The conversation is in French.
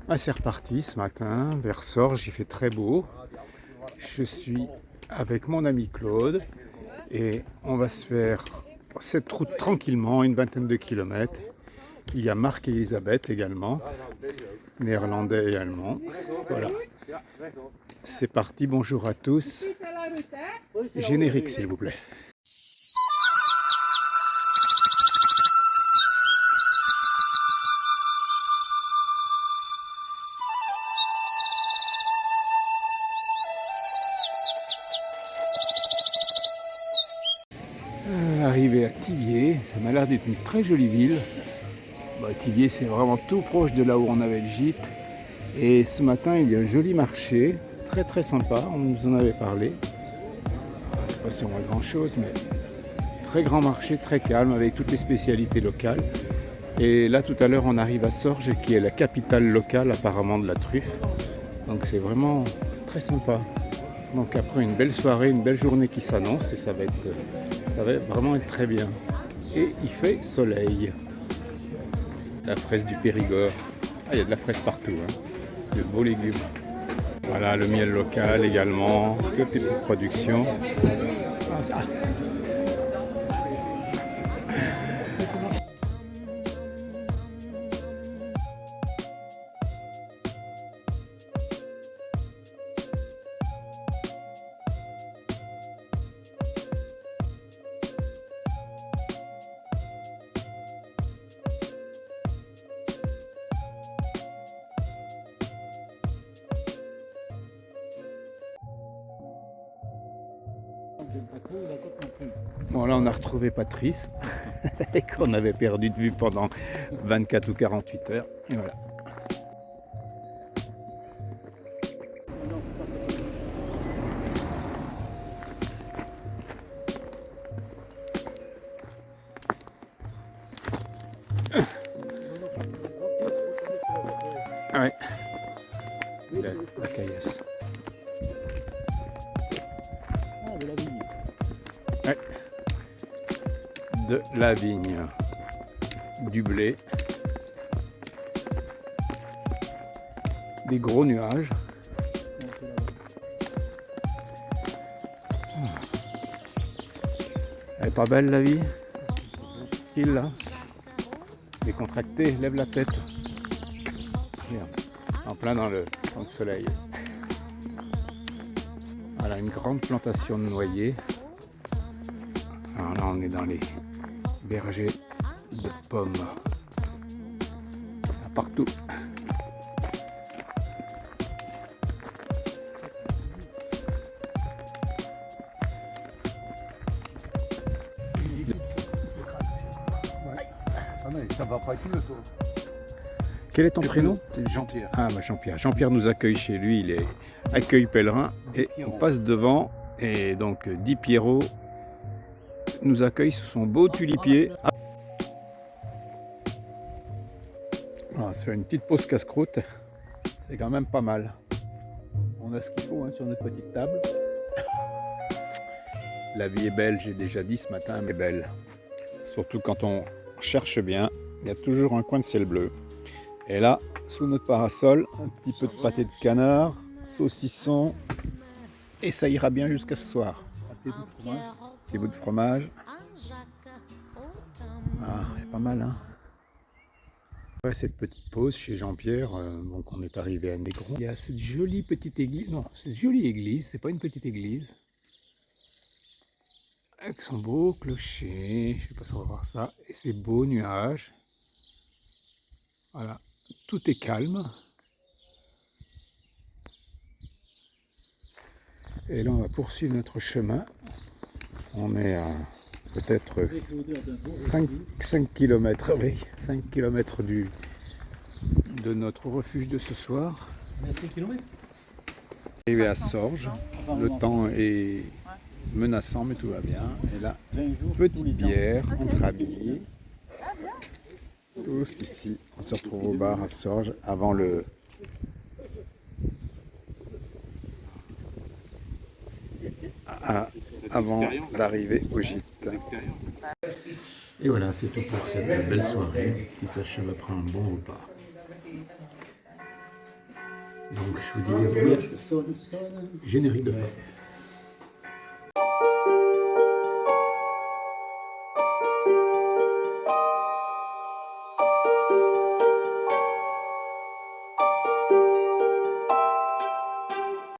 Ah, c'est reparti ce matin vers Sorges, il fait très beau. Je suis avec mon ami Claude et on va se faire cette route tranquillement, une vingtaine de kilomètres. Il y a Marc et Elisabeth également, néerlandais et allemands. Voilà, c'est parti, bonjour à tous. Générique s'il vous plaît. Arrivé à Thiviers, ça m'a l'air d'être une très jolie ville. Thiviers, c'est vraiment tout proche de là où on avait le gîte. Et ce matin, il y a un joli marché, très très sympa, on nous en avait parlé. Je ne sais pas si on voit grand chose, mais très grand marché, très calme, avec toutes les spécialités locales. Et là, tout à l'heure, on arrive à Sorges, qui est la capitale locale apparemment de la truffe. Donc c'est vraiment très sympa. Donc après une belle soirée, une belle journée qui s'annonce, et ça va vraiment être très bien. Et il fait soleil. La fraise du Périgord. Ah, il y a de la fraise partout, hein. De beaux légumes. Voilà, le miel local également, toutes les petites productions. Ah, ça. Bon, là on a retrouvé Patrice et qu'on avait perdu de vue pendant 24 ou 48 heures. Et voilà. Ouais. La caillasse. Ouais. De la vigne. Du blé. Des gros nuages. Elle est pas belle la vie? Il là. Décontracté, lève la tête. Merde. En plein dans le soleil. Voilà, une grande plantation de noyers. Alors là, on est dans les bergers de pommes. Partout. Ça va pas être le tour. Quel est ton prénom? Jean-Pierre. Ah, Jean-Pierre. Jean-Pierre nous accueille chez lui, il est accueil pèlerin. Et on passe devant, et donc Di Piero nous accueille sous son beau tulipier. On va se faire une petite pause casse-croûte, c'est quand même pas mal. On a ce qu'il faut, hein, sur notre petite table. La vie est belle, j'ai déjà dit ce matin, elle est belle. Surtout quand on cherche bien, il y a toujours un coin de ciel bleu. Et là, sous notre parasol, un petit peu de pâté de canard, saucisson, et ça ira bien jusqu'à ce soir. Petit bout de fromage. Ah, c'est pas mal, hein. Après cette petite pause chez Jean-Pierre, donc on est arrivé à Négron. Il y a cette jolie petite église, non, c'est une jolie église, c'est pas une petite église. Avec son beau clocher, je sais pas si on va voir ça, et ses beaux nuages. Voilà, tout est calme. Et là on va poursuivre notre chemin. On est à peut-être 5 km, oui, 5 km de notre refuge de ce soir. 5 km. Arrivé à Sorges, le temps est menaçant mais tout va bien. Et là, petite bière entre amis. Tous ici, on se retrouve au bar à Sorges avant avant d'arriver au gîte. Et voilà, c'est tout pour cette belle soirée qui s'achève après un bon repas. Donc je vous dis désormais générique de fin.